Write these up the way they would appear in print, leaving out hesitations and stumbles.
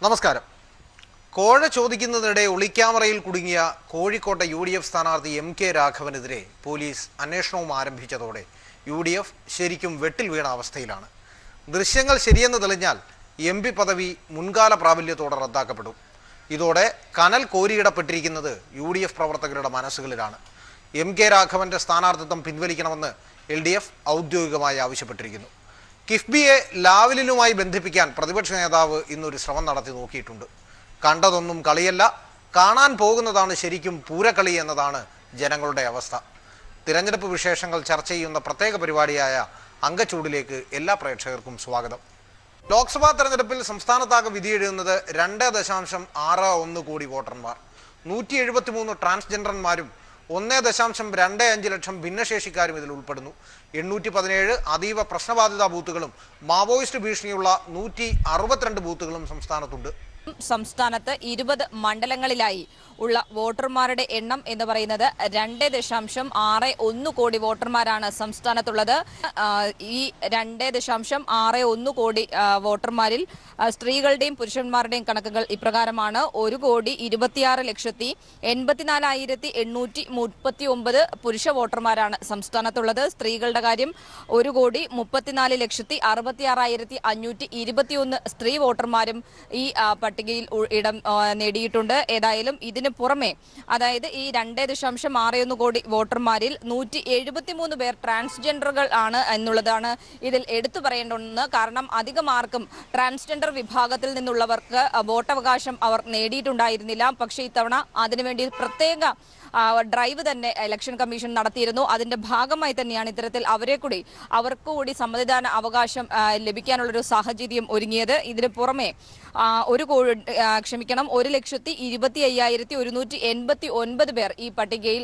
നമസ്കാരം. കോഴ ചോദിക്കുന്നതിനിടെ ഒളിക്യാമറയിൽ കുടുങ്ങിയ കോഴിക്കോട്ടെ UDF സ്ഥാനാർത്ഥി MK രാഘവനെതിരെ പോലീസ് അന്വേഷണവും ആരംഭിച്ചതോടെ UDF ശരിക്കും വെട്ടിൽ വീണ അവസ്ഥയിലാണ്. ദൃശ്യങ്ങൾ ശരിയെന്ന് തെളിഞ്ഞാൽ MP പദവി മുൻകാല പ്രാബല്യത്തോടെ റദ്ദാക്കപ്പെടും. ഇതോടെ കനൽ കോരിയിടപ്പെട്ടിരിക്കുന്നത് UDF പ്രവർത്തകരുടെ മനസ്സുകളിലാണ്. MK രാഘവന്റെ സ്ഥാനാർത്ഥിത്വം പിൻവലിക്കണമെന്ന് LDF ഔദ്യോഗികമായി ആവശ്യപ്പെട്ടിരിക്കുന്നു. കിഫ്ബിയെ ലാവ്ലിനുമായി ബന്ധിപ്പിക്കാൻ പ്രതിപക്ഷ നേതാവ് ഇന്നൊരു ശ്രമം നടത്തി നോക്കിയിട്ടുണ്ട്. കണ്ടതൊന്നും കളിയല്ല, കാണാൻ പോകുന്നതാണ് ശരിക്കും പൂരക്കളി എന്നതാണ് ജനങ്ങളുടെ അവസ്ഥ. തിരഞ്ഞെടുപ്പ് വിശേഷങ്ങൾ ചർച്ച ചെയ്യുന്ന പ്രത്യേക പരിപാടിയായ അങ്കച്ചൂടിലേക്ക് എല്ലാ പ്രേക്ഷകർക്കും സ്വാഗതം. ലോക്സഭാ തെരഞ്ഞെടുപ്പിൽ സംസ്ഥാനത്താകെ വിധിയെഴുതുന്നത് 2.61 കോടി വോട്ടർമാർ. 173 ട്രാൻസ്ജെൻഡർമാരും 1.25 ലക്ഷം ഭിന്നശേഷിക്കാരും ഇതിൽ ഉൾപ്പെടുന്നു. 817 അതീവ പ്രശ്നബാധിത ബൂത്തുകളും മാവോയിസ്റ്റ് ഭീഷണിയുള്ള 162 ബൂത്തുകളും സംസ്ഥാനത്തുണ്ട്. സംസ്ഥാനത്ത് 20 മണ്ഡലങ്ങളിലായി ഉള്ള വോട്ടർമാരുടെ എണ്ണം എന്ന് പറയുന്നത് 2.61 കോടി വോട്ടർമാരാണ് സംസ്ഥാനത്തുള്ളത്. ഈ 2.61 കോടി വോട്ടർമാരിൽ സ്ത്രീകളുടെയും പുരുഷന്മാരുടെയും കണക്കുകൾ ഇപ്രകാരമാണ്. 1,26,84,839 പുരുഷ വോട്ടർമാരാണ് സംസ്ഥാനത്തുള്ളത്. സ്ത്രീകളുടെ കാര്യം 1,34,66,521 സ്ത്രീ വോട്ടർമാരും ഈ പട്ടികയിൽ ഇടം നേടിയിട്ടുണ്ട്. ഏതായാലും ഇതിന് പുറമെ അതായത് ഈ 2.61 കോടി വോട്ടർമാരിൽ 173 പേർ ട്രാൻസ്ജെൻഡറുകൾ ആണ് എന്നുള്ളതാണ് ഇതിൽ എടുത്തു പറയേണ്ട ഒന്ന്. കാരണം അധികം ആർക്കും ട്രാൻസ്ജെൻഡർ വിഭാഗത്തിൽ നിന്നുള്ളവർക്ക് വോട്ടവകാശം അവർ നേടിയിട്ടുണ്ടായിരുന്നില്ല. പക്ഷേ ഇത്തവണ അതിനുവേണ്ടി പ്രത്യേക ഡ്രൈവ് തന്നെ ഇലക്ഷൻ കമ്മീഷൻ നടത്തിയിരുന്നു. അതിന്റെ ഭാഗമായി തന്നെയാണ് ഇത്തരത്തിൽ അവർക്ക് കൂടി സമ്മതിദാന അവകാശം ലഭിക്കാനുള്ളൊരു സാഹചര്യം ഒരുങ്ങിയത്. ഇതിന് പുറമെ 1,25,189 പേർ ഈ പട്ടികയിൽ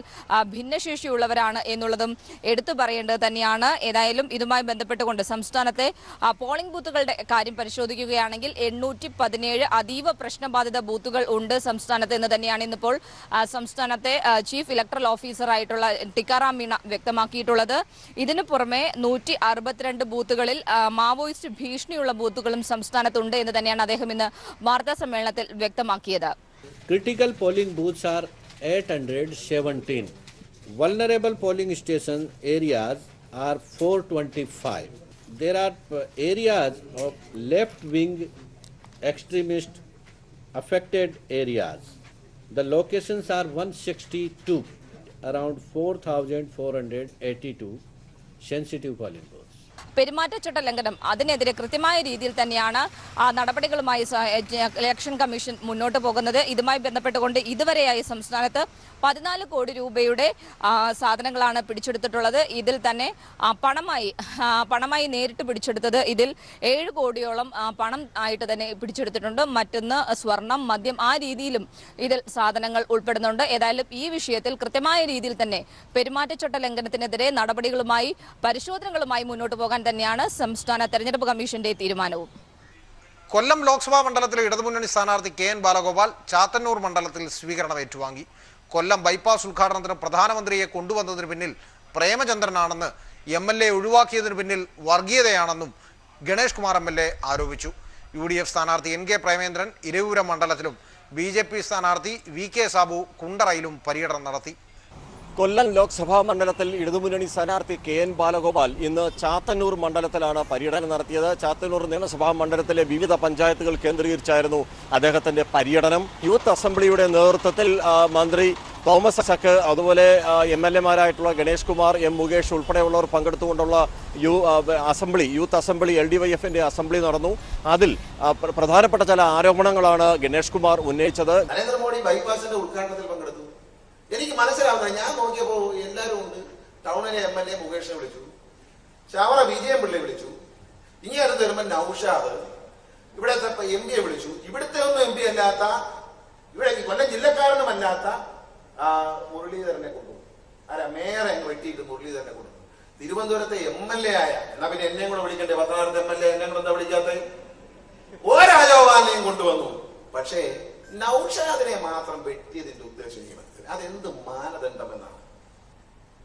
ഭിന്നശേഷിയുള്ളവരാണ് എന്നുള്ളതും എടുത്തു പറയേണ്ടത് തന്നെയാണ്. ഏതായാലും ഇതുമായി ബന്ധപ്പെട്ടുകൊണ്ട് സംസ്ഥാനത്തെ പോളിംഗ് ബൂത്തുകളുടെ കാര്യം പരിശോധിക്കുകയാണെങ്കിൽ 817 അതീവ പ്രശ്നബാധിത ബൂത്തുകൾ ഉണ്ട് സംസ്ഥാനത്ത് എന്ന് തന്നെയാണ് ഇന്നിപ്പോൾ സംസ്ഥാനത്തെ ചീഫ് ഇലക്ടറൽ ഓഫീസർ ആയിട്ടുള്ള ടിക്കാറാം മീണ വ്യക്തമാക്കിയിട്ടുള്ളത്. ഇതിനു പുറമെ 162 ബൂത്തുകളിൽ മാവോയിസ്റ്റ് ഭീഷണിയുള്ള ബൂത്തുകളും സംസ്ഥാനത്തുണ്ട് എന്ന് തന്നെയാണ് അദ്ദേഹം ഇന്ന് വാർത്താ സമ്മേളനത്തിൽ വ്യക്തമാക്കിയത്. Critical polling booths are 817. Vulnerable polling station areas are 425. There are areas of left-wing extremist affected areas. The locations are 162, around 4,482 sensitive polling booths. പെരുമാറ്റച്ചട്ട ലംഘനം അതിനെതിരെ കൃത്യമായ രീതിയിൽ തന്നെയാണ് നടപടികളുമായി ഇലക്ഷൻ കമ്മീഷൻ മുന്നോട്ട് പോകുന്നത്. ഇതുമായി ബന്ധപ്പെട്ടുകൊണ്ട് ഇതുവരെയായി സംസ്ഥാനത്ത് 14 കോടി രൂപയുടെ സാധനങ്ങളാണ് പിടിച്ചെടുത്തിട്ടുള്ളത്. ഇതിൽ തന്നെ പണമായി നേരിട്ട് പിടിച്ചെടുത്തത് ഇതിൽ 7 കോടിയോളം പണം ആയിട്ട് തന്നെ പിടിച്ചെടുത്തിട്ടുണ്ട്. മറ്റൊന്ന് സ്വർണം, മദ്യം, ആ രീതിയിലും ഇതിൽ സാധനങ്ങൾ ഉൾപ്പെടുന്നുണ്ട്. ഏതായാലും ഈ വിഷയത്തിൽ കൃത്യമായ രീതിയിൽ തന്നെ പെരുമാറ്റച്ചട്ട ലംഘനത്തിനെതിരെ നടപടികളുമായി പരിശോധനകളുമായി മുന്നോട്ട് പോകാൻ തന്നെയാണ് സംസ്ഥാന തെരഞ്ഞെടുപ്പ് കമ്മീഷന്റെ തീരുമാനവും. കൊല്ലം ലോക്സഭാ മണ്ഡലത്തിലെ ഇടതുമുന്നണി സ്ഥാനാർത്ഥി KN ബാലഗോപാൽ ചാത്തന്നൂർ മണ്ഡലത്തിൽ സ്വീകരണം ഏറ്റുവാങ്ങി. കൊല്ലം ബൈപ്പാസ് ഉദ്ഘാടനത്തിന് പ്രധാനമന്ത്രിയെ കൊണ്ടുവന്നതിന് പിന്നിൽ പ്രേമചന്ദ്രനാണെന്ന് MLA ഒഴിവാക്കിയതിന് പിന്നിൽ വർഗീയതയാണെന്നും ഗണേഷ് കുമാർ MLA ആരോപിച്ചു. UDF സ്ഥാനാർത്ഥി NK പ്രേമേന്ദ്രൻ ഇരവിപുരം മണ്ഡലത്തിലും BJP സ്ഥാനാർത്ഥി VK സാബു കുണ്ടറയിലും പര്യടനം നടത്തി. കൊല്ലം ലോക്സഭാ മണ്ഡലത്തിൽ ഇടതുമുന്നണി സ്ഥാനാർത്ഥി KN ബാലഗോപാൽ ഇന്ന് ചാത്തന്നൂർ മണ്ഡലത്തിലാണ് പര്യടനം നടത്തിയത്. ചാത്തന്നൂർ നിയമസഭാ മണ്ഡലത്തിലെ വിവിധ പഞ്ചായത്തുകൾ കേന്ദ്രീകരിച്ചായിരുന്നു അദ്ദേഹത്തിന്റെ പര്യടനം. യൂത്ത് അസംബ്ലിയുടെ നേതൃത്വത്തിൽ മന്ത്രി തോമസ് ഐസക്, അതുപോലെ MLA മാരായിട്ടുള്ള ഗണേഷ് കുമാർ, മുകേഷ് ഉൾപ്പെടെയുള്ളവർ പങ്കെടുത്തുകൊണ്ടുള്ള യൂത്ത് അസംബ്ലി LDYFന്റെ അസംബ്ലി നടന്നു. അതിൽ പ്രധാനപ്പെട്ട ചില ആരോപണങ്ങളാണ് ഗണേഷ് കുമാർ ഉന്നയിച്ചത്. നരേന്ദ്രമോദി ബൈപ്പാസിന്റെ ഉദ്ഘാടനത്തിൽ പങ്കെടുത്തു. എനിക്ക് മനസ്സിലാവുന്നത്, ഞാൻ നോക്കിയപ്പോൾ എല്ലാവരും ഉണ്ട്. ടൗണിലെ MLA മുകേഷിനെ വിളിച്ചു, ചാവറ വിജയം പിള്ളയെ വിളിച്ചു, ഇനി അടുത്ത് വരുമ്പോൾ നൌഷാദ്, ഇവിടുത്തെ MP വിളിച്ചു. ഇവിടുത്തെ ഒന്നും MP അല്ലാത്ത, ഇവിടെ കൊല്ലം ജില്ലക്കാരനുമല്ലാത്ത മുരളീധരനെ കൊണ്ടുപോകും. മേയറെ വെട്ടിയിട്ട് മുരളീധരനെ കൊണ്ടുപോകും. തിരുവനന്തപുരത്തെ MLA ആയ, എന്നാ പിന്നെ എന്നെയും കൂടെ വിളിക്കണ്ടേ? പത്തനാപുരത്തെ MLA എന്നെ കൂടെ എന്താ വിളിക്കാത്ത? രാജഗോപാലിനെയും കൊണ്ടുവന്നു. പക്ഷേ നൌഷാദിനെ മാത്രം വെട്ടിയതിന്റെ ഉദ്ദേശം എനിക്ക് മനസ്സിലായി. അതെന്ത് മാനദണ്ഡമെന്നാണ്?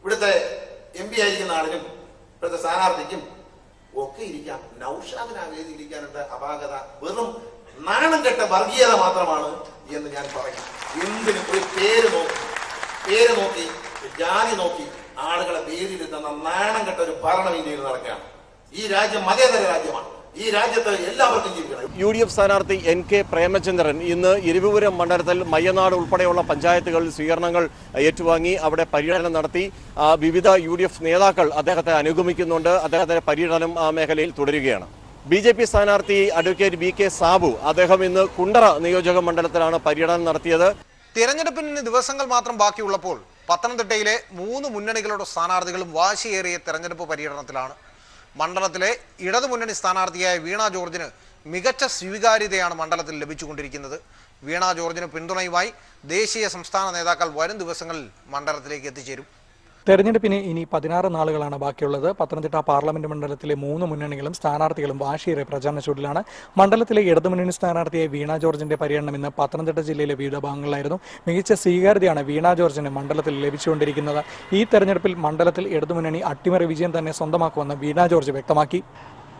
ഇവിടുത്തെ MP ആയിരിക്കുന്ന ആളിനും ഇവിടുത്തെ സ്ഥാനാർത്ഥിക്കും ഒക്കെ ഇരിക്കാം. നൌഷാദിന് ആ വേദി ഇരിക്കാനുള്ള അപാകത വെറും നാണം കെട്ട വർഗീയത മാത്രമാണ് എന്ന് ഞാൻ പറയും. എന്തിനും ഒരു പേര് നോക്കി ജാതി നോക്കി ആളുകളെ വേദിയിലെത്തുന്ന നാണം കെട്ട ഒരു ഭരണം ഇന്ത്യയിൽ നടക്കുകയാണ്. ഈ രാജ്യം മതേതര രാജ്യമാണ്. ഈ രാജ്യത്ത് എല്ലാവർക്കും ജീവിക്കണം. UDF സ്ഥാനാർത്ഥി NK പ്രേമചന്ദ്രൻ ഇന്ന് ഇരവിപുരം മണ്ഡലത്തിൽ മയ്യനാട് ഉൾപ്പെടെയുള്ള പഞ്ചായത്തുകളിൽ സ്വീകരണങ്ങൾ ഏറ്റുവാങ്ങി അവിടെ പര്യടനം നടത്തി. വിവിധ UDF നേതാക്കൾ അദ്ദേഹത്തെ അനുഗമിക്കുന്നുണ്ട്. അദ്ദേഹത്തിന്റെ പര്യടനം ആ മേഖലയിൽ തുടരുകയാണ്. BJP സ്ഥാനാർത്ഥി അഡ്വക്കേറ്റ് BK സാബു അദ്ദേഹം ഇന്ന് കുണ്ടറ നിയോജക മണ്ഡലത്തിലാണ് പര്യടനം നടത്തിയത്. തിരഞ്ഞെടുപ്പിന് ദിവസങ്ങൾ മാത്രം ബാക്കിയുള്ളപ്പോൾ പത്തനംതിട്ടയിലെ 3 മുന്നണികളുടെ സ്ഥാനാർത്ഥികളും വാശിയേറിയ തെരഞ്ഞെടുപ്പ് പര്യടനത്തിലാണ്. മണ്ഡലത്തിലെ ഇടതുമുന്നണി സ്ഥാനാർത്ഥിയായ വീണ ജോർജിന് മികച്ച സ്വീകാര്യതയാണ് മണ്ഡലത്തിൽ ലഭിച്ചുകൊണ്ടിരിക്കുന്നത്. വീണ ജോർജിന് പിന്തുണയുമായി ദേശീയ സംസ്ഥാന നേതാക്കൾ വരും ദിവസങ്ങളിൽ മണ്ഡലത്തിലേക്ക് എത്തിച്ചേരും. തെരഞ്ഞെടുപ്പിന് ഇനി 16 നാളുകളാണ് ബാക്കിയുള്ളത്. പത്തനംതിട്ട പാർലമെന്റ് മണ്ഡലത്തിലെ 3 മുന്നണികളും സ്ഥാനാർത്ഥികളും വാശിയേറെ പ്രചാരണ ചൂടിലാണ്. മണ്ഡലത്തിലെ ഇടതുമുന്നണി സ്ഥാനാർത്ഥിയായ വീണ ജോർജിന്റെ പര്യടനം ഇന്ന് പത്തനംതിട്ട ജില്ലയിലെ വിവിധ ഭാഗങ്ങളിലായിരുന്നു. മികച്ച സ്വീകാര്യതയാണ് വീണ ജോർജിന് മണ്ഡലത്തിൽ ലഭിച്ചുകൊണ്ടിരിക്കുന്നത്. ഈ തെരഞ്ഞെടുപ്പിൽ മണ്ഡലത്തിൽ ഇടതുമുന്നണി അട്ടിമറി വിജയം തന്നെ സ്വന്തമാക്കുമെന്ന് വീണ ജോർജ് വ്യക്തമാക്കി.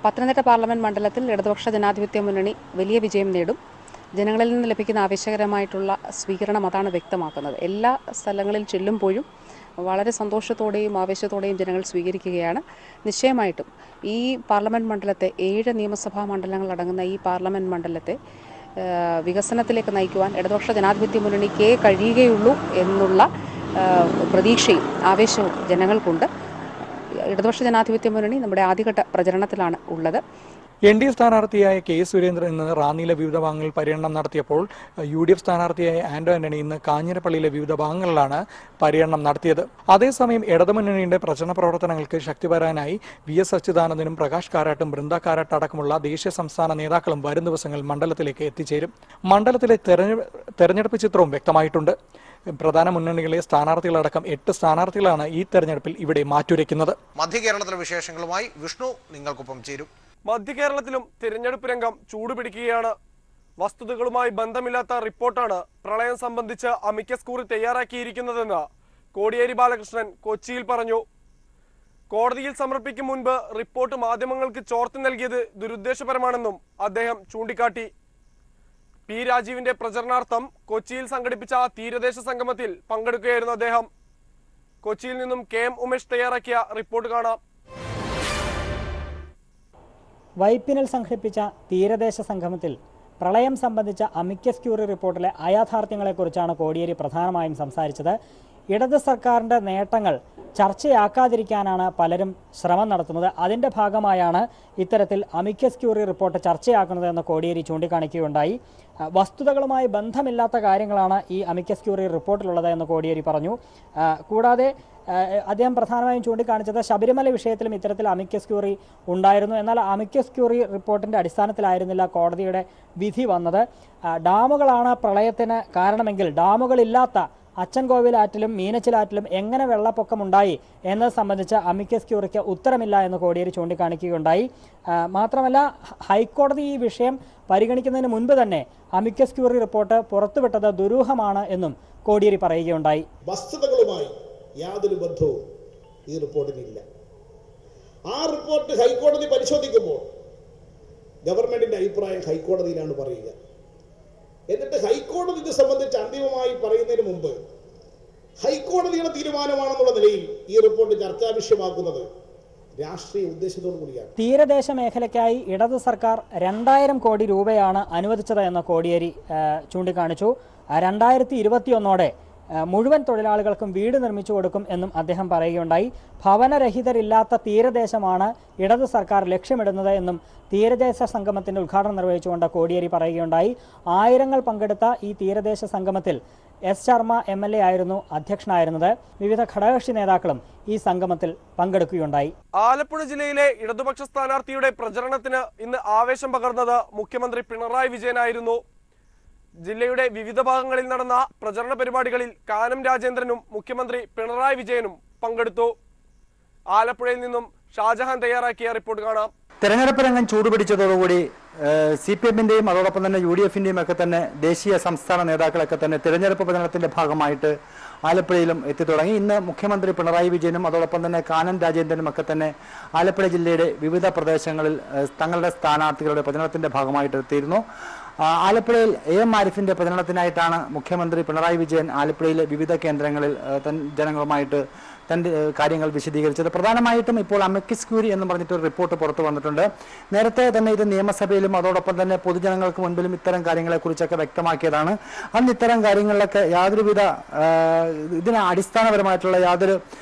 പത്തനംതിട്ട പാർലമെന്റ് മണ്ഡലത്തിൽ ഇടതുപക്ഷ ജനാധിപത്യ മുന്നണി വലിയ വിജയം നേടും. ജനങ്ങളിൽ നിന്ന് ലഭിക്കുന്ന ആവേശകരമായിട്ടുള്ള സ്വീകരണം അതാണ് വ്യക്തമാക്കുന്നത്. എല്ലാ സ്ഥലങ്ങളിൽ ചെല്ലുമ്പോഴും വളരെ സന്തോഷത്തോടെയും ആവേശത്തോടെയും ജനങ്ങൾ സ്വീകരിക്കുകയാണ്. നിശ്ചയമായിട്ടും ഈ പാർലമെൻറ്റ് മണ്ഡലത്തെ 7 നിയമസഭാ മണ്ഡലങ്ങളടങ്ങുന്ന ഈ പാർലമെൻറ്റ് മണ്ഡലത്തെ വികസനത്തിലേക്ക് നയിക്കുവാൻ ഇടതുപക്ഷ ജനാധിപത്യ മുന്നണിക്കേ കഴിയുകയുള്ളൂ എന്നുള്ള പ്രതീക്ഷയും ആവേശവും ജനങ്ങൾക്കുണ്ട്. ഇടതുപക്ഷ ജനാധിപത്യ മുന്നണി നമ്മുടെ ആദ്യഘട്ട പ്രചരണത്തിലാണ് ഉള്ളത്. NDA സ്ഥാനാർത്ഥിയായ K സുരേന്ദ്രൻ ഇന്ന് റാന്നിയിലെ വിവിധ ഭാഗങ്ങളിൽ പര്യടനം നടത്തിയപ്പോൾ UDF സ്ഥാനാർത്ഥിയായ ആന്റോ ആന്റണി ഇന്ന് കാഞ്ഞിരപ്പള്ളിയിലെ വിവിധ ഭാഗങ്ങളിലാണ് പര്യടനം നടത്തിയത്. അതേസമയം ഇടതുമുന്നണിയുടെ പ്രചരണ പ്രവർത്തനങ്ങൾക്ക് ശക്തി വരാനായി VS അച്യുതാനന്ദനും പ്രകാശ് കാരാട്ടും ബൃന്ദ കാരാട്ട് അടക്കമുള്ള ദേശീയ സംസ്ഥാന നേതാക്കളും വരും ദിവസങ്ങളിൽ മണ്ഡലത്തിലേക്ക് എത്തിച്ചേരും. മണ്ഡലത്തിലെ തെരഞ്ഞെടുപ്പ് ചിത്രവും വ്യക്തമായിട്ടുണ്ട്. പ്രധാന മുന്നണികളിലെ സ്ഥാനാർത്ഥികളടക്കം 8 സ്ഥാനാർത്ഥികളാണ് ഈ തെരഞ്ഞെടുപ്പിൽ ഇവിടെ മാറ്റുരയ്ക്കുന്നത്. മധ്യ കേരളത്തിലെ വിശേഷങ്ങളുമായി വിഷ്ണു നിങ്ങൾക്കൊപ്പം ചേരും. മധ്യ കേരളത്തിലും തിരഞ്ഞെടുപ്പ് രംഗം ചൂടുപിടിക്കുകയാണ്. വസ്തുതകളുമായി ബന്ധമില്ലാത്ത റിപ്പോർട്ടാണ് പ്രളയം സംബന്ധിച്ച് അമിക്കസ് ക്യൂറി തയ്യാറാക്കിയിരിക്കുന്നതെന്ന് കോടിയേരി ബാലകൃഷ്ണൻ കൊച്ചിയിൽ പറഞ്ഞു. കോടതിയിൽ സമർപ്പിക്കും മുൻപ് റിപ്പോർട്ട് മാധ്യമങ്ങൾക്ക് ചോർത്തി നൽകിയത് ദുരുദ്ദേശപരമാണെന്നും അദ്ദേഹം ചൂണ്ടിക്കാട്ടി. P രാജീവിന്റെ പ്രചരണാർത്ഥം കൊച്ചിയിൽ സംഘടിപ്പിച്ച തീരദേശ സംഗമത്തിൽ പങ്കെടുക്കുകയായിരുന്നു അദ്ദേഹം. കൊച്ചിയിൽ നിന്നും KM ഉമേഷ് തയ്യാറാക്കിയ റിപ്പോർട്ട് കാണാം. വൈപ്പിനിൽ സംഘടിപ്പിച്ച തീരദേശ സംഗമത്തിൽ പ്രളയം സംബന്ധിച്ച അമിക്കസ് ക്യൂറി റിപ്പോർട്ടിലെ അയാഥാർത്ഥ്യങ്ങളെക്കുറിച്ചാണ് കോടിയേരി പ്രധാനമായും സംസാരിച്ചത്. ഇടത് സർക്കാരിൻ്റെ നേട്ടങ്ങൾ ചർച്ചയാക്കാതിരിക്കാനാണ് പലരും ശ്രമം നടത്തുന്നത്. അതിൻ്റെ ഭാഗമായാണ് ഇത്തരത്തിൽ അമിക്കസ് ക്യൂറി റിപ്പോർട്ട് ചർച്ചയാക്കുന്നത് എന്ന് കോടിയേരി ചൂണ്ടിക്കാണിക്കുകയുണ്ടായി. വസ്തുതകളുമായി ബന്ധമില്ലാത്ത കാര്യങ്ങളാണ് ഈ അമിക്കസ് ക്യൂറി റിപ്പോർട്ടിലുള്ളത് എന്ന് കോടിയേരി പറഞ്ഞു. കൂടാതെ അദ്ദേഹം പ്രധാനമായും ചൂണ്ടിക്കാണിച്ചത് ശബരിമല വിഷയത്തിലും ഇത്തരത്തിൽ അമിക്കസ് ക്യൂറി ഉണ്ടായിരുന്നു. എന്നാൽ അമിക്കസ് ക്യൂറി റിപ്പോർട്ടിൻ്റെ അടിസ്ഥാനത്തിലായിരുന്നില്ല കോടതിയുടെ വിധി വന്നത്. ഡാമുകളാണ് പ്രളയത്തിന് കാരണമെങ്കിൽ ഡാമുകളില്ലാത്ത അച്ചൻകോവിലാറ്റിലും മീനച്ചിലാറ്റിലും എങ്ങനെ വെള്ളപ്പൊക്കമുണ്ടായി എന്നത് സംബന്ധിച്ച് അമിക്കസ് ക്യൂറിക്ക് ഉത്തരമില്ല എന്ന് കോടിയേരി ചൂണ്ടിക്കാണിക്കുകയുണ്ടായി. മാത്രമല്ല ഹൈക്കോടതി ഈ വിഷയം പരിഗണിക്കുന്നതിന് മുൻപ് തന്നെ അമിക്കസ് ക്യൂറി റിപ്പോർട്ട് പുറത്തുവിട്ടത് ദുരൂഹമാണ് എന്നും കോടിയേരി പറയുകയുണ്ടായി. വസ്തുതകളുമായി യാതൊരു ബന്ധവും ഈ റിപ്പോർട്ടിനില്ല. ആ റിപ്പോർട്ട് ഹൈക്കോടതി പരിശോധിക്കുമ്പോൾ ഗവൺമെന്റിന്റെ അഭിപ്രായം ഹൈക്കോടതിയിലാണ് പറയുക. എന്നിട്ട് ഹൈക്കോടതി ഇത് സംബന്ധിച്ച് അന്തിമമായി പറയുന്നതിന് മുമ്പ് ഹൈക്കോടതിയുടെ തീരുമാനമാണെന്നുള്ള നിലയിൽ ഈ റിപ്പോർട്ട് ചർച്ചാ വിഷയമാക്കുന്നത് രാഷ്ട്രീയ ഉദ്ദേശത്തോടു കൂടിയാണ്. തീരദേശ മേഖലയ്ക്കായി ഇടത് സർക്കാർ 2000 കോടി രൂപയാണ് അനുവദിച്ചത് എന്ന് കോടിയേരി ചൂണ്ടിക്കാണിച്ചു. 2021 മുഴുവൻ തൊഴിലാളികൾക്കും വീട് നിർമ്മിച്ചു കൊടുക്കും എന്നും അദ്ദേഹം പറയുകയുണ്ടായി. ഭവനരഹിതരില്ലാത്ത തീരദേശമാണ് ഇടത് സർക്കാർ ലക്ഷ്യമിടുന്നത് എന്നും തീരദേശ സംഗമത്തിന്റെ ഉദ്ഘാടനം നിർവഹിച്ചുകൊണ്ട് കോടിയേരി പറയുകയുണ്ടായി. ആയിരങ്ങൾ പങ്കെടുത്ത ഈ തീരദേശ സംഗമത്തിൽ S ശർമ്മ MLA ആയിരുന്നു അധ്യക്ഷനായിരുന്നത്. വിവിധ ഘടകകക്ഷി നേതാക്കളും ഈ സംഗമത്തിൽ പങ്കെടുക്കുകയുണ്ടായി. ആലപ്പുഴ ജില്ലയിലെ ഇടതുപക്ഷ സ്ഥാനാർത്ഥിയുടെ പ്രചരണത്തിന് ഇന്ന് ആവേശം പകർന്നത് മുഖ്യമന്ത്രി പിണറായി വിജയനായിരുന്നു. ജില്ലയുടെ വിവിധ ഭാഗങ്ങളിൽ നടന്ന പ്രചരണ പരിപാടികളിൽ കാനം രാജേന്ദ്രനും മുഖ്യമന്ത്രി പിണറായി വിജയനും പങ്കെടുത്തു. ആലപ്പുഴയിൽ നിന്നും ഷാജഹാൻ തയ്യാറാക്കിയ റിപ്പോർട്ട് കാണാം. തെരഞ്ഞെടുപ്പ് രംഗം ചൂടുപിടിച്ചതോടുകൂടി CPM-ന്റെയും അതോടൊപ്പം തന്നെ UDF-ന്റെയും ഒക്കെ തന്നെ ദേശീയ സംസ്ഥാന നേതാക്കളൊക്കെ തന്നെ തെരഞ്ഞെടുപ്പ് പ്രചരണത്തിന്റെ ഭാഗമായിട്ട് ആലപ്പുഴയിലും എത്തിത്തുടങ്ങി. ഇന്ന് മുഖ്യമന്ത്രി പിണറായി വിജയനും അതോടൊപ്പം തന്നെ കാനം രാജേന്ദ്രനും ഒക്കെ തന്നെ ആലപ്പുഴ ജില്ലയുടെ വിവിധ പ്രദേശങ്ങളിൽ തങ്ങളുടെ സ്ഥാനാർത്ഥികളുടെ പ്രചരണത്തിന്റെ ഭാഗമായിട്ട് എത്തിയിരുന്നു. ആലപ്പുഴയിൽ AM ആരിഫിന്റെ പ്രചരണത്തിനായിട്ടാണ് മുഖ്യമന്ത്രി പിണറായി വിജയൻ ആലപ്പുഴയിലെ വിവിധ കേന്ദ്രങ്ങളിൽ ജനങ്ങളുമായിട്ട് തന്റെ കാര്യങ്ങൾ വിശദീകരിച്ചത്. പ്രധാനമായിട്ടും ഇപ്പോൾ അമിക്കസ് ക്യൂറി എന്ന് പറഞ്ഞിട്ട് ഒരു റിപ്പോർട്ട് പുറത്തു വന്നിട്ടുണ്ട്. നേരത്തെ തന്നെ ഇത് നിയമസഭയിലും അതോടൊപ്പം തന്നെ പൊതുജനങ്ങൾക്ക് മുൻപിലും ഇത്തരം കാര്യങ്ങളെക്കുറിച്ചൊക്കെ വ്യക്തമാക്കിയതാണ്. അന്ന് ഇത്തരം കാര്യങ്ങളിലൊക്കെ യാതൊരുവിധ ഇതിന് അടിസ്ഥാനപരമായിട്ടുള്ള യാതൊരു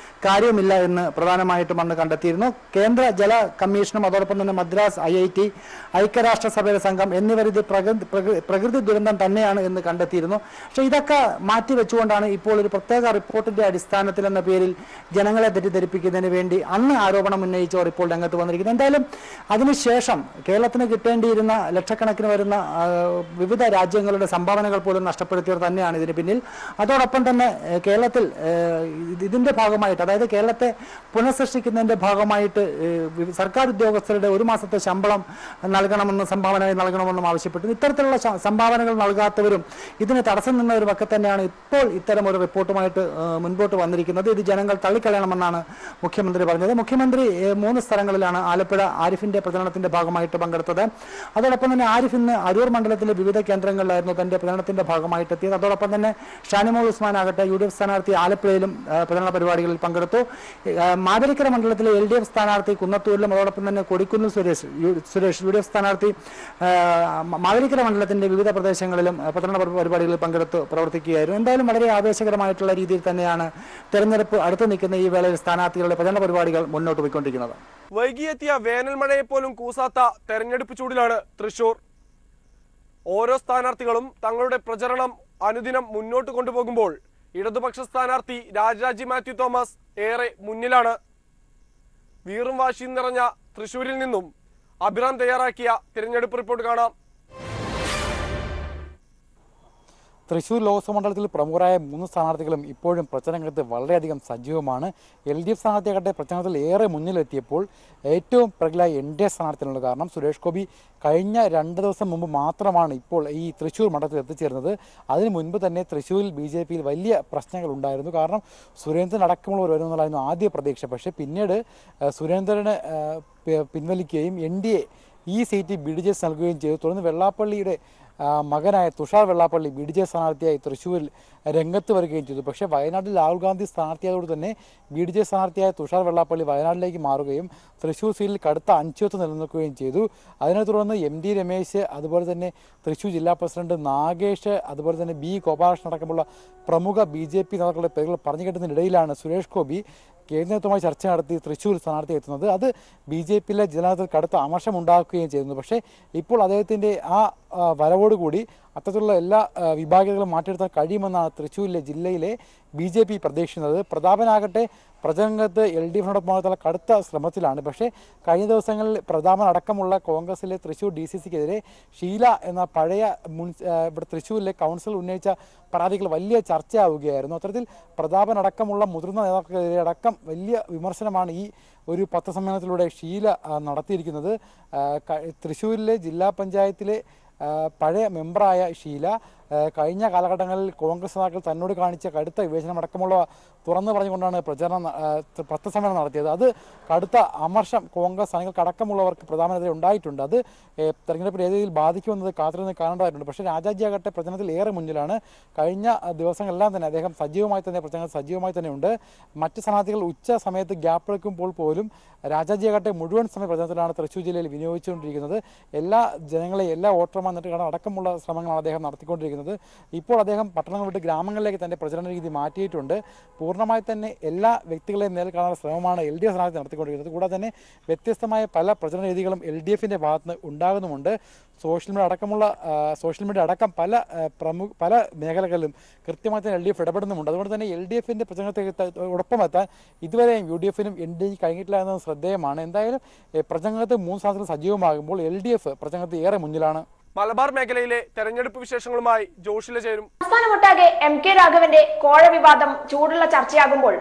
കാര്യവുമില്ല എന്ന് പ്രധാനമായിട്ടും അന്ന് കണ്ടെത്തിയിരുന്നു. കേന്ദ്ര ജല കമ്മീഷനും അതോടൊപ്പം തന്നെ മദ്രാസ് IIT, ഐക്യരാഷ്ട്രസഭയുടെ സംഘം എന്നിവർ ഇത് പ്രകൃതി ദുരന്തം തന്നെയാണ് എന്ന് കണ്ടെത്തിയിരുന്നു. പക്ഷേ ഇതൊക്കെ മാറ്റിവെച്ചുകൊണ്ടാണ് ഇപ്പോൾ ഒരു പ്രത്യേക റിപ്പോർട്ടിന്റെ അടിസ്ഥാനത്തിൽ എന്ന പേരിൽ ജനങ്ങളെ തെറ്റിദ്ധരിപ്പിക്കുന്നതിന് വേണ്ടി അന്ന് ആരോപണം ഉന്നയിച്ചവർ ഇപ്പോൾ രംഗത്ത് വന്നിരിക്കുന്നത്. എന്തായാലും അതിനുശേഷം കേരളത്തിന് കിട്ടേണ്ടിയിരുന്ന ലക്ഷക്കണക്കിന് വരുന്ന വിവിധ രാജ്യങ്ങളുടെ സംഭാവനകൾ പോലും നഷ്ടപ്പെടുത്തിയവർ തന്നെയാണ് ഇതിന് പിന്നിൽ. അതോടൊപ്പം തന്നെ കേരളത്തിൽ ഇതിന്റെ ഭാഗമായിട്ട്, അതായത് കേരളത്തെ പുനഃസൃഷ്ടിക്കുന്നതിന്റെ ഭാഗമായിട്ട് സർക്കാർ ഉദ്യോഗസ്ഥരുടെ ഒരു മാസത്തെ ശമ്പളം നൽകണമെന്നും സംഭാവനയായി നൽകണമെന്നും ആവശ്യപ്പെട്ടു. ഇത്തരത്തിലുള്ള സംഭാവനകൾ നൽകാത്തവരും ഇതിന് തടസ്സം നിന്നവരും ഒക്കെ തന്നെയാണ് ഇപ്പോൾ ഇത്തരം ഒരു റിപ്പോർട്ടുമായിട്ട് മുൻപോട്ട് വന്നിരിക്കുന്നത്. ഇത് ജനങ്ങൾ തള്ളിക്കളയണമെന്നാണ് മുഖ്യമന്ത്രി പറഞ്ഞത്. മുഖ്യമന്ത്രി 3 സ്ഥലങ്ങളിലാണ് ആലപ്പുഴ ആരിഫിന്റെ പ്രചരണത്തിന്റെ ഭാഗമായിട്ട് പങ്കെടുത്തത്. അതോടൊപ്പം തന്നെ ആരിഫ് ഇന്ന് അരൂർ മണ്ഡലത്തിലെ വിവിധ കേന്ദ്രങ്ങളിലായിരുന്നു തന്റെ പ്രചരണത്തിന്റെ ഭാഗമായിട്ട് എത്തിയത്. അതോടൊപ്പം തന്നെ ഷാനിമോൾ ഉസ്മാൻ ആകട്ടെ UDF സ്ഥാനാർത്ഥി ആലപ്പുഴയിലും പ്രചരണ പരിപാടികളിൽ പങ്കെടുത്തു. മാവേലിക്കര മണ്ഡലത്തിലെ LDF സ്ഥാനാർത്ഥി കുന്നത്തൂരിലും അതോടൊപ്പം തന്നെ കൊടിക്കുന്നിൽ സുരേഷ് UDF സ്ഥാനാർത്ഥി മാവേലിക്കര മണ്ഡലത്തിന്റെ വിവിധ പ്രദേശങ്ങളിലും പ്രചരണ പരിപാടികളിൽ പങ്കെടുത്ത് പ്രവർത്തിക്കുകയായിരുന്നു. എന്തായാലും വളരെ ആവേശകരമായിട്ടുള്ള രീതിയിൽ തന്നെയാണ് തെരഞ്ഞെടുപ്പ് അടുത്തു നിൽക്കുന്ന ഈ വേളയിൽ സ്ഥാനാർത്ഥികളുടെ പ്രചരണ പരിപാടികൾ മുന്നോട്ട് പോയിക്കൊണ്ടിരിക്കുന്നത്. വൈകിയെത്തിയ വേനൽ മഴയെ പോലും കൂസാത്ത തെരഞ്ഞെടുപ്പ് ചൂടിലാണ് തൃശൂർ. ഓരോ സ്ഥാനാർത്ഥികളും തങ്ങളുടെ പ്രചരണം അനുദിനം മുന്നോട്ട് കൊണ്ടുപോകുമ്പോൾ ഇടതുപക്ഷ സ്ഥാനാർത്ഥി രാജാജി മാത്യു തോമസ് ഏറെ മുന്നിലാണ്. വീറും വാശിയും നിറഞ്ഞ തൃശൂരിൽ നിന്നും അഭിറാം തയ്യാറാക്കിയ തിരഞ്ഞെടുപ്പ് റിപ്പോർട്ട് കാണാം. തൃശൂർ ലോക്സഭാ മണ്ഡലത്തിൽ പ്രമുഖരായ 3 സ്ഥാനാർത്ഥികളും ഇപ്പോഴും പ്രചരണരംഗത്ത് വളരെയധികം സജീവമാണ്. LDF സ്ഥാനാർത്ഥിയാകട്ടെ പ്രചരണത്തിൽ ഏറെ മുന്നിലെത്തിയപ്പോൾ ഏറ്റവും പ്രഗലായ NDA സ്ഥാനാർത്ഥികളുണ്ട്. കാരണം സുരേഷ് ഗോപി കഴിഞ്ഞ 2 ദിവസം മുമ്പ് മാത്രമാണ് ഇപ്പോൾ ഈ തൃശൂർ മണ്ഡലത്തിൽ എത്തിച്ചേർന്നത്. അതിനു മുൻപ് തന്നെ തൃശ്ശൂരിൽ BJPയിൽ വലിയ പ്രശ്നങ്ങൾ ഉണ്ടായിരുന്നു. കാരണം സുരേന്ദ്രൻ അടക്കമുള്ളവർ വരുമെന്നുള്ളതായിരുന്നു ആദ്യ പ്രതീക്ഷ. പക്ഷേ പിന്നീട് സുരേന്ദ്രന് പിൻവലിക്കുകയും NDA ഈ സീറ്റ് BDJ നൽകുകയും ചെയ്തു. തുടർന്ന് വെള്ളാപ്പള്ളിയുടെ മകനായ തുഷാർ വെള്ളാപ്പള്ളി BDJ സ്ഥാനാർത്ഥിയായി തൃശ്ശൂരിൽ രംഗത്ത് വരികയും ചെയ്തു. പക്ഷേ വയനാട്ടിൽ രാഹുൽ ഗാന്ധി സ്ഥാനാർത്ഥിയായതോട് തന്നെ BDJ സ്ഥാനാർത്ഥിയായ തുഷാർ വെള്ളാപ്പള്ളി വയനാട്ടിലേക്ക് മാറുകയും തൃശ്ശൂർ സീറ്റിൽ കടുത്ത അനിശ്ചിതത്വം നിലനിൽക്കുകയും ചെയ്തു. അതിനെ തുടർന്ന് MD രമേശ്, അതുപോലെ തന്നെ തൃശ്ശൂർ ജില്ലാ പ്രസിഡന്റ് നാഗേഷ്, അതുപോലെ തന്നെ B ഗോപാലകൃഷ്ണൻ അടക്കമുള്ള പ്രമുഖ BJP നേതാക്കളുടെ പേരുകൾ പറഞ്ഞു കേട്ടതിനിടയിലാണ് സുരേഷ് ഗോപി കേന്ദ്രവുമായി ചർച്ച നടത്തി തൃശ്ശൂർ സ്ഥാനാർത്ഥി എത്തുന്നത്. അത് BJPയിലെ ജനത്തിൽ കടുത്ത അമർഷം ഉണ്ടാക്കുകയും ചെയ്യുന്നു. പക്ഷേ ഇപ്പോൾ അദ്ദേഹത്തിൻ്റെ ആ വരവോടുകൂടി അത്തരത്തിലുള്ള എല്ലാ വിഭാഗങ്ങളും മാറ്റിയെടുക്കാൻ കഴിയുമെന്നാണ് തൃശ്ശൂരിലെ ജില്ലയിലെ BJP പ്രതീക്ഷിക്കുന്നത്. പ്രതാപനാകട്ടെ പ്രചരണരംഗത്ത് LDFിനോടൊപ്പം കടുത്ത ശ്രമത്തിലാണ്. പക്ഷേ കഴിഞ്ഞ ദിവസങ്ങളിൽ പ്രതാപൻ അടക്കമുള്ള കോൺഗ്രസിലെ തൃശ്ശൂർ DCCക്കെതിരെ ഷീല എന്ന പഴയ ഇവിടെ തൃശ്ശൂരിലെ കൗൺസിൽ ഉന്നയിച്ച പരാതികൾ വലിയ ചർച്ചയാവുകയായിരുന്നു. അത്തരത്തിൽ പ്രതാപൻ അടക്കമുള്ള മുതിർന്ന നേതാക്കൾക്കെതിരെ അടക്കം വലിയ വിമർശനമാണ് ഈ ഒരു പത്രസമ്മേളനത്തിലൂടെ ഷീല നടത്തിയിരിക്കുന്നത്. തൃശ്ശൂരിലെ ജില്ലാ പഞ്ചായത്തിലെ പഴയ മെമ്പറായ ഷീല കഴിഞ്ഞ കാലഘട്ടങ്ങളിൽ കോൺഗ്രസ് നേതാക്കൾ തന്നോട് കാണിച്ച കടുത്ത വിവേചനം അടക്കമുള്ളവ തുറന്നു പറഞ്ഞുകൊണ്ടാണ് പത്രസമ്മേളനം നടത്തിയത്. അത് കടുത്ത അമർഷം കോൺഗ്രസ് അണികൾക്കടക്കമുള്ളവർക്ക് പ്രധാനമന്ത്രി ഉണ്ടായിട്ടുണ്ട്. അത് തെരഞ്ഞെടുപ്പിൽ ഏത് രീതിയിൽ ബാധിക്കുമെന്നത് കാത്തിരുന്ന് കാണേണ്ടതായിട്ടുണ്ട്. പക്ഷേ രാജാജി ആകട്ടെ പ്രചരണത്തിൽ ഏറെ മുന്നിലാണ്. കഴിഞ്ഞ ദിവസങ്ങളെല്ലാം തന്നെ അദ്ദേഹം പ്രചരണത്തിൽ സജീവമായി തന്നെ ഉണ്ട്. മറ്റ് സ്ഥാനാർത്ഥികൾ ഉച്ച സമയത്ത് ഗ്യാപ്പ് എടുക്കുമ്പോൾ പോലും രാജാജി ആകട്ടെ മുഴുവൻ സമയ പ്രചരണത്തിലാണ് തൃശ്ശൂർ ജില്ലയിൽ വിനിയോഗിച്ചുകൊണ്ടിരിക്കുന്നത്. എല്ലാ ജനങ്ങളെയും എല്ലാ വോട്ടർമാർ എന്നിട്ട് കാണാൻ അടക്കമുള്ള ശ്രമങ്ങളാണ് അദ്ദേഹം നടത്തിക്കൊണ്ടിരിക്കുന്നത്. ഇപ്പോൾ അദ്ദേഹം പട്ടണങ്ങൾ വിട്ട് ഗ്രാമങ്ങളിലേക്ക് തന്റെ പ്രചരണ രീതി മാറ്റിയിട്ടുണ്ട്. പൂർണ്ണമായി തന്നെ എല്ലാ വ്യക്തികളെയും നേരിൽ കാണാനുള്ള ശ്രമമാണ് LDF സ്ഥാനാർത്ഥി നടത്തിക്കൊണ്ടിരിക്കുന്നത്. കൂടാതെ തന്നെ വ്യത്യസ്തമായ പല പ്രചരണ രീതികളും LDFിന്റെ ഭാഗത്ത് ഉണ്ടാകുന്നുമുണ്ട്. സോഷ്യൽ മീഡിയ അടക്കം പല മേഖലകളിലും കൃത്യമായി തന്നെ LDF ഇടപെടുന്നുമുണ്ട്. അതുകൊണ്ട് തന്നെ LDFിന്റെ പ്രചരണത്തോടൊപ്പം എത്താൻ ഇതുവരെയും UDFിനും NDAയ്ക്ക് കഴിഞ്ഞിട്ടില്ല എന്നത് ശ്രദ്ധേയമാണ്. എന്തായാലും പ്രചരണത്തിൽ 3 സ്ഥാനാർത്ഥികൾ സജീവമാകുമ്പോൾ LDF പ്രചരണത്തിൽ ഏറെ മുന്നിലാണ്. മലബാർ മേഖലയിലെ തെരഞ്ഞെടുപ്പ് വിശേഷങ്ങളുമായി ജോഷില ചേരും. സംസ്ഥാനമൊട്ടാകെ MK രാഘവന്റെ കോഴ വിവാദം ചൂടുള്ള ചർച്ചയാകുമ്പോൾ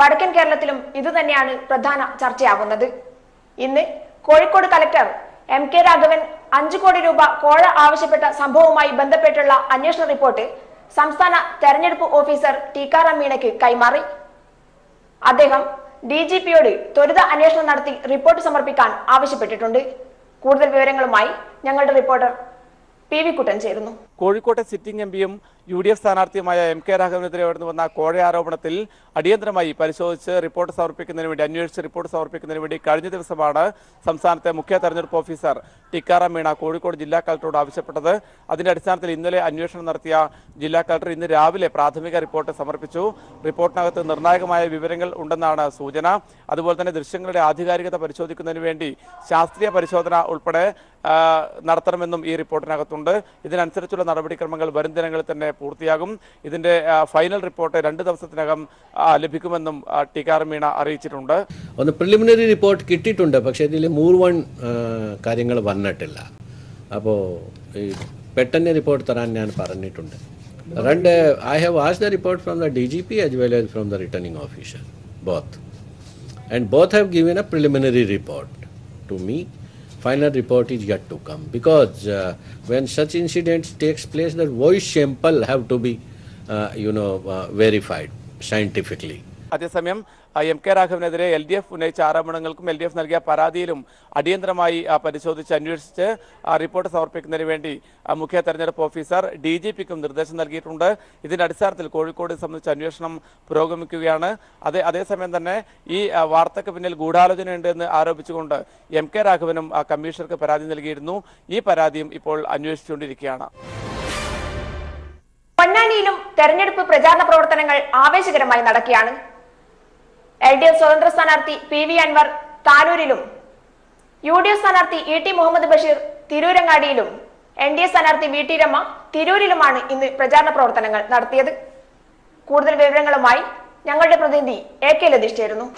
വടക്കൻ കേരളത്തിലും ഇതുതന്നെയാണ് പ്രധാന ചർച്ചയാകുന്നത്. ഇന്ന് കോഴിക്കോട് കലക്ടർ MK രാഘവൻ 5 കോടി രൂപ കോഴ ആവശ്യപ്പെട്ട സംഭവവുമായി ബന്ധപ്പെട്ടുള്ള അന്വേഷണ റിപ്പോർട്ട് സംസ്ഥാന തെരഞ്ഞെടുപ്പ് ഓഫീസർ ടിക്കാറാം മീണയ്ക്ക് കൈമാറി. അദ്ദേഹം DGPയോട് ത്വരിത അന്വേഷണം നടത്തി റിപ്പോർട്ട് സമർപ്പിക്കാൻ ആവശ്യപ്പെട്ടിട്ടുണ്ട്. കൂടുതൽ വിവരങ്ങളുമായി ഞങ്ങളുടെ റിപ്പോർട്ടർ പി വി കുട്ടൻ ചേരുന്നു. കോഴിക്കോട്ടെ സിറ്റിംഗ് എംപിയും UDF സ്ഥാനാർത്ഥിയുമായ MK രാഘവനെതിരെ ഉയർന്നു വന്ന കോഴ ആരോപണത്തിൽ അടിയന്തരമായി പരിശോധിച്ച് റിപ്പോർട്ട് സമർപ്പിക്കുന്നതിന് വേണ്ടി അന്വേഷിച്ച് റിപ്പോർട്ട് സമർപ്പിക്കുന്നതിന് വേണ്ടി കഴിഞ്ഞ ദിവസമാണ് സംസ്ഥാനത്തെ മുഖ്യ തെരഞ്ഞെടുപ്പ് ഓഫീസർ ടിക്കാറാം മീണ കോഴിക്കോട് ജില്ലാ കളക്ടറോട് ആവശ്യപ്പെട്ടത്. അതിന്റെ അടിസ്ഥാനത്തിൽ ഇന്നലെ അന്വേഷണം നടത്തിയ ജില്ലാ കളക്ടർ ഇന്ന് രാവിലെ പ്രാഥമിക റിപ്പോർട്ട് സമർപ്പിച്ചു. റിപ്പോർട്ടിനകത്ത് നിർണായകമായ വിവരങ്ങൾ ഉണ്ടെന്നാണ് സൂചന. അതുപോലെ തന്നെ ദൃശ്യങ്ങളുടെ ആധികാരികത പരിശോധിക്കുന്നതിന് വേണ്ടി ശാസ്ത്രീയ പരിശോധന ഉൾപ്പെടെ നടത്തണമെന്നും ഈ റിപ്പോർട്ടിനകത്തുണ്ട്. ഇതിനനുസരിച്ചുള്ള നടപടിക്രമങ്ങൾ വരും ദിനങ്ങളിൽ തന്നെ പൂർത്തിയാകും. ഇതിന്റെ ഫൈനൽ റിപ്പോർട്ട് 2 ദിവസത്തിനകം ലഭിക്കുമെന്നും ടിക്കാറാം മീണ അറിയിച്ചിട്ടുണ്ട്. ഒന്ന് പ്രിലിമിനറി റിപ്പോർട്ട് കിട്ടിയിട്ടുണ്ട്, പക്ഷേ ഇതിൽ മുഴുവൻ കാര്യങ്ങൾ വന്നിട്ടില്ല. അപ്പോൾ ഈ പെട്ടെന്ന് റിപ്പോർട്ട് തരാൻ ഞാൻ പറഞ്ഞിട്ടുണ്ട്. I have asked the report from the DGP as well as from the returning officer, both. And both have given a preliminary report to me. Final report is yet to come, because when such incidents takes place, the voice sample have to be verified scientifically. അതേസമയം MK രാഘവനെതിരെ LDF ഉന്നയിച്ച ആരോപണങ്ങൾക്കും LDF നൽകിയ പരാതിയിലും അടിയന്തരമായി പരിശോധിച്ച് അന്വേഷിച്ച് report സമർപ്പിക്കുന്നതിന് വേണ്ടി മുഖ്യ തെരഞ്ഞെടുപ്പ് ഓഫീസർ DGPക്കും നിർദ്ദേശം നൽകിയിട്ടുണ്ട്. ഇതിന്റെ അടിസ്ഥാനത്തിൽ കോഴിക്കോട് സംബന്ധിച്ച അന്വേഷണം പുരോഗമിക്കുകയാണ്. അതേസമയം തന്നെ ഈ വാർത്തയ്ക്ക് പിന്നിൽ ഗൂഢാലോചനയുണ്ട് എന്ന് ആരോപിച്ചുകൊണ്ട് MK രാഘവനും കമ്മീഷണർക്ക് പരാതി നൽകിയിരുന്നു. ഈ പരാതിയും ഇപ്പോൾ അന്വേഷിച്ചുകൊണ്ടിരിക്കുകയാണ്. പൊന്നാനിയിലും തെരഞ്ഞെടുപ്പ് പ്രചാരണ പ്രവർത്തനങ്ങൾ ആവേശകരമായി നടക്കുകയാണ്. LDF സ്വതന്ത്ര സ്ഥാനാർത്ഥി PV അൻവർ താനൂരിലും UDF സ്ഥാനാർത്ഥി ET മുഹമ്മദ് ബഷീർ തിരൂരങ്ങാടിയിലും NDA സ്ഥാനാർത്ഥി VT രമ തിരൂരിലുമാണ് ഇന്ന് പ്രചാരണ പ്രവർത്തനങ്ങൾ നടത്തിയത്. കൂടുതൽ വിവരങ്ങളുമായി ഞങ്ങളുടെ പ്രതിനിധി AK ലതീഷ് ചേരുന്നു.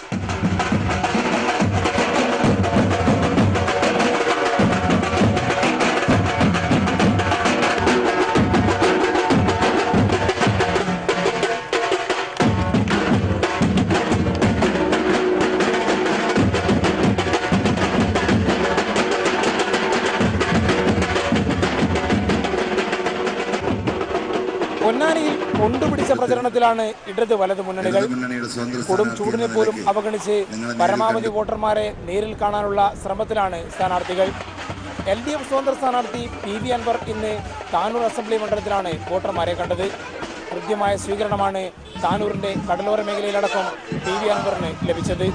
പൊന്നാനിയിൽ കൊണ്ടുപിടിച്ച പ്രചരണത്തിലാണ് ഇടത് വലത് മുന്നണികൾ. കൊടും ചൂടിനെ പോലും അവഗണിച്ച് പരമാവധി വോട്ടർമാരെ നേരിൽ കാണാനുള്ള ശ്രമത്തിലാണ് സ്ഥാനാർത്ഥികൾ. LDF സ്വതന്ത്ര സ്ഥാനാർത്ഥി PV അൻവർ ഇന്ന് താനൂർ അസംബ്ലി മണ്ഡലത്തിലാണ് വോട്ടർമാരെ കണ്ടത്. കൃത്യമായ സ്വീകരണമാണ് താനൂരിന്റെ കടലോര മേഖലയിലടക്കം PV അൻവറിന് ലഭിച്ചത്.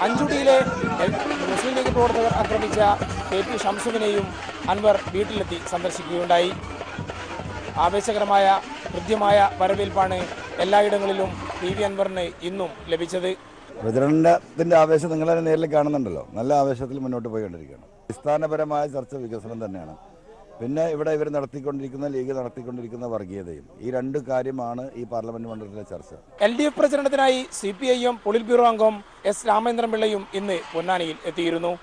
അഞ്ചുടിയിലെ മുസ്ലിം ലീഗ് പ്രവർത്തകർ ആക്രമിച്ച KP ഷംസുവിനെയും അൻവർ വീട്ടിലെത്തി സന്ദർശിക്കുകയുണ്ടായി. ആവേശകരമായ കൃത്യമായ വരവേൽപ്പാണ് എല്ലായിടങ്ങളിലും PV അൻവറിന് ഇന്നും ലഭിച്ചത്. പ്രചരണത്തിന്റെ ആവേശം നിങ്ങളെ നേരിൽ കാണുന്നുണ്ടല്ലോ. നല്ല ആവേശത്തിൽ മുന്നോട്ട് പോയിക്കൊണ്ടിരിക്കുകയാണ്. അടിസ്ഥാനപരമായ ചർച്ച വികസനം തന്നെയാണ്. പിന്നെ ഇവിടെ ഇവർ നടത്തിക്കൊണ്ടിരിക്കുന്ന ലീഗ് നടത്തിക്കൊണ്ടിരിക്കുന്ന വർഗീയതയും, ഈ 2 കാര്യമാണ് ഈ പാർലമെന്റ് മണ്ഡലത്തിലെ ചർച്ച. LDF പ്രചരണത്തിനായി CPIM പൊളിറ്റ് ബ്യൂറോ അംഗം S രാമേന്ദ്രൻപിള്ളയും ഇന്ന് പൊന്നാനിയിൽ എത്തിയിരുന്നു.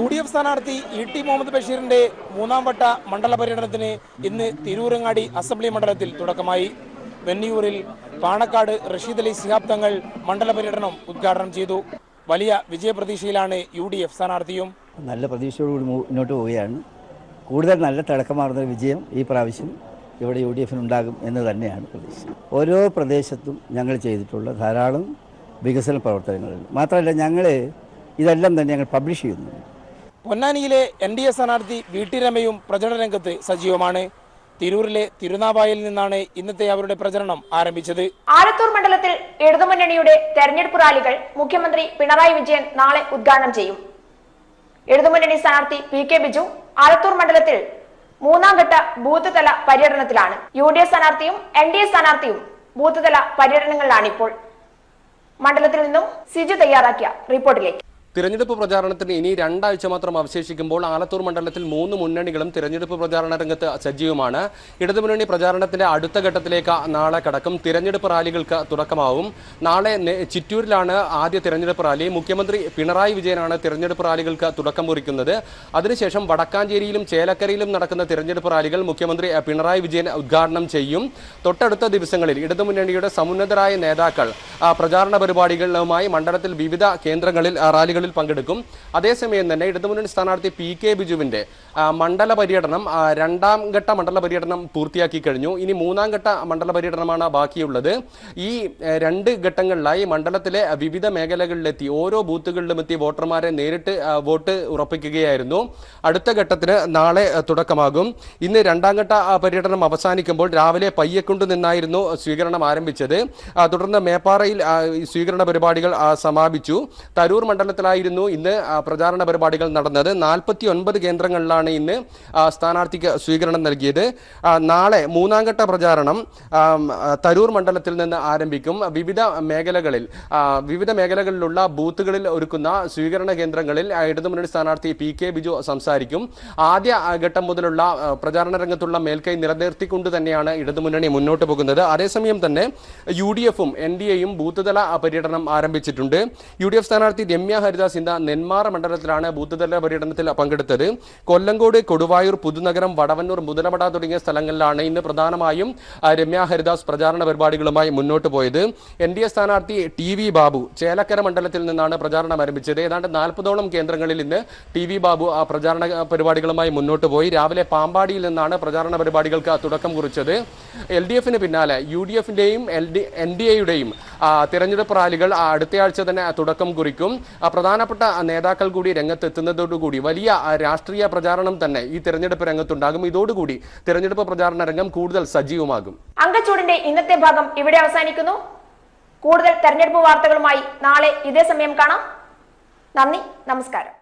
UDF സ്ഥാനാർത്ഥി ET മുഹമ്മദ് ബഷീറിന്റെ 3ാം വട്ട മണ്ഡല പര്യടനത്തിന് ഇന്ന് തിരൂരങ്ങാടി അസംബ്ലി മണ്ഡലത്തിൽ തുടക്കമായി. വെന്നിയൂരിൽ പാണക്കാട് റഷീദ് അലി ശിഹാബ് തങ്ങൾ മണ്ഡല പര്യടനം ഉദ്ഘാടനം ചെയ്തു. വലിയ വിജയപ്രതീക്ഷയിലാണ് UDF സ്ഥാനാർത്ഥിയും. നല്ല പ്രതീക്ഷയോടുകൂടി മുന്നോട്ട് പോവുകയാണ്. കൂടുതൽ നല്ല തിളക്കമാർന്ന വിജയം ഈ പ്രാവശ്യം ഇവിടെ UDFനുണ്ടാകും എന്ന് തന്നെയാണ് പ്രതീക്ഷ. ഓരോ പ്രദേശത്തും ഞങ്ങൾ ചെയ്തിട്ടുള്ള ധാരാളം വികസന പ്രവർത്തനങ്ങളുണ്ട്. മാത്രമല്ല ഞങ്ങൾ ഇതെല്ലാം തന്നെ ഞങ്ങൾ പബ്ലിഷ് ചെയ്യുന്നു. പൊന്നാനിയിലെ NDA സ്ഥാനാർത്ഥി VT രമയും പ്രചരണ രംഗത്ത് സജീവമാണ്. തിരൂരിലെ തിരുനാവായിൽ നിന്നാണ് ഇന്നത്തെ അവരുടെ പ്രചരണം ആരംഭിച്ചത്. ആലത്തൂർ മണ്ഡലത്തിൽ ഇടതുമുന്നണിയുടെ തെരഞ്ഞെടുപ്പ് റാലികൾ മുഖ്യമന്ത്രി പിണറായി വിജയൻ നാളെ ഉദ്ഘാടനം ചെയ്യും. ഇടതുമുന്നണി സ്ഥാനാർത്ഥി PK ബിജു ആലത്തൂർ മണ്ഡലത്തിൽ 3ാം ഘട്ട ബൂത്ത് തല പര്യടനത്തിലാണ്. UDF സ്ഥാനാർത്ഥിയും NDA സ്ഥാനാർത്ഥിയും ബൂത്ത് തല പര്യടനങ്ങളിലാണിപ്പോൾ. മണ്ഡലത്തിൽ നിന്നും സിജു തയ്യാറാക്കിയ റിപ്പോർട്ടിലേക്ക്. തിരഞ്ഞെടുപ്പ് പ്രചാരണത്തിന് ഇനി 2 ആഴ്ച മാത്രം അവശേഷിക്കുമ്പോൾ ആലത്തൂർ മണ്ഡലത്തിൽ 3 മുന്നണികളും തിരഞ്ഞെടുപ്പ് പ്രചാരണ രംഗത്ത് സജീവമാണ്. ഇടതുമുന്നണി പ്രചാരണത്തിന്റെ അടുത്ത ഘട്ടത്തിലേക്ക് നാളെ കടക്കും. തിരഞ്ഞെടുപ്പ് റാലികൾക്ക് തുടക്കമാവും. നാളെ ചിറ്റൂരിലാണ് ആദ്യ തിരഞ്ഞെടുപ്പ് റാലി. മുഖ്യമന്ത്രി പിണറായി വിജയനാണ് തിരഞ്ഞെടുപ്പ് റാലികൾക്ക് തുടക്കം കുറിക്കുന്നത്. അതിനുശേഷം വടക്കാഞ്ചേരിയിലും ചേലക്കരയിലും നടക്കുന്ന തിരഞ്ഞെടുപ്പ് റാലികൾ മുഖ്യമന്ത്രി പിണറായി വിജയൻ ഉദ്ഘാടനം ചെയ്യും. തൊട്ടടുത്ത ദിവസങ്ങളിൽ ഇടതുമുന്നണിയുടെ സമുന്നതരായ നേതാക്കൾ പ്രചാരണ പരിപാടികളുമായി മണ്ഡലത്തിൽ വിവിധ കേന്ദ്രങ്ങളിൽ റാലികൾ പങ്കെടുക്കും. അതേസമയം തന്നെ ഇടതുമുന്നണി സ്ഥാനാർത്ഥി PK ബിജുവിന്റെ മണ്ഡല പര്യടനം രണ്ടാം ഘട്ട മണ്ഡല പര്യടനം പൂർത്തിയാക്കി കഴിഞ്ഞു. ഇനി മൂന്നാം ഘട്ട മണ്ഡല പര്യടനമാണ് ബാക്കിയുള്ളത്. ഈ 2 ഘട്ടങ്ങളിലായി മണ്ഡലത്തിലെ വിവിധ മേഖലകളിലെത്തി ഓരോ ബൂത്തുകളിലും എത്തി വോട്ടർമാരെ നേരിട്ട് വോട്ട് ഉറപ്പിക്കുകയായിരുന്നു. അടുത്ത ഘട്ടത്തിന് നാളെ തുടക്കമാകും. ഇന്ന് രണ്ടാം ഘട്ട പര്യടനം അവസാനിക്കുമ്പോൾ രാവിലെ പയ്യക്കുണ്ട് നിന്നായിരുന്നു സ്വീകരണം ആരംഭിച്ചത്. തുടർന്ന് മേപ്പാറയിൽ സ്വീകരണ പരിപാടികൾ സമാപിച്ചു. തരൂർ മണ്ഡലത്തിലായിരുന്നു ഇന്ന് പ്രചാരണ പരിപാടികൾ നടന്നത്. 49 കേന്ദ്രങ്ങളിലാണ് ഇന്ന് സ്ഥാനാർത്ഥിക്ക് സ്വീകരണം നൽകിയത്. നാളെ മൂന്നാം ഘട്ട പ്രചാരണം തരൂർ മണ്ഡലത്തിൽ നിന്ന് ആരംഭിക്കും. വിവിധ മേഖലകളിലുള്ള ബൂത്തുകളിൽ ഒരുക്കുന്ന സ്വീകരണ കേന്ദ്രങ്ങളിൽ ഇടതുമുന്നണി സ്ഥാനാർത്ഥി PK ബിജു സംസാരിക്കും. ആദ്യ ഘട്ടം മുതലുള്ള പ്രചാരണ രംഗത്തുള്ള മേൽക്കൈ നിലനിർത്തിക്കൊണ്ട് തന്നെയാണ് ഇടതുമുന്നണി മുന്നോട്ട് പോകുന്നത്. അതേസമയം തന്നെ UDFും NDAയും ബൂത്തുതല പര്യടനം ആരംഭിച്ചിട്ടുണ്ട്. UDF സ്ഥാനാർത്ഥി രമ്യ ഹരിദാസ് ഇന്ന് നെന്മാറ മണ്ഡലത്തിലാണ് ബൂത്തുതല പര്യടനത്തിൽ പങ്കെടുത്തത്. കൊല്ലങ്കോട്, കൊടുവായൂർ, പുതുനഗരം, വടവന്നൂർ, മുതലമട തുടങ്ങിയ സ്ഥലങ്ങളിലാണ് ഇന്ന് പ്രധാനമായും രമ്യ ഹരിദാസ് പ്രചാരണ പരിപാടികളുമായി മുന്നോട്ട് പോയത്. NDA സ്ഥാനാർത്ഥി TV ബാബു ചേലക്കര മണ്ഡലത്തിൽ നിന്നാണ് പ്രചാരണം ആരംഭിച്ചത്. ഏതാണ്ട് 40ഓളം കേന്ദ്രങ്ങളിൽ ഇന്ന് TV ബാബു പ്രചാരണ പരിപാടികളുമായി മുന്നോട്ട് പോയി. രാവിലെ പാമ്പാടിയിൽ നിന്നാണ് പ്രചാരണ പരിപാടികൾക്ക് തുടക്കം കുറിച്ചത്. LDFന് പിന്നാലെ UDFന്റെയും NDAയുടെയും തിരഞ്ഞെടുപ്പ് റാലികൾ അടുത്തയാഴ്ച തന്നെ തുടക്കം കുറിക്കും. പ്രധാനപ്പെട്ട നേതാക്കൾ കൂടി രംഗത്തെത്തുന്നതോടുകൂടി വലിയ രാഷ്ട്രീയ പ്രചാരണം തന്നെ ഈ തെരഞ്ഞെടുപ്പ് രംഗത്തുണ്ടാകും. ഇതോടുകൂടി തെരഞ്ഞെടുപ്പ് പ്രചാരണ രംഗം കൂടുതൽ സജീവമാകും. അങ്കച്ചൂടിന്റെ ഇന്നത്തെ ഭാഗം ഇവിടെ അവസാനിക്കുന്നു. കൂടുതൽ തെരഞ്ഞെടുപ്പ് വാർത്തകളുമായി നാളെ ഇതേ സമയം കാണാം. നന്ദി, നമസ്കാരം.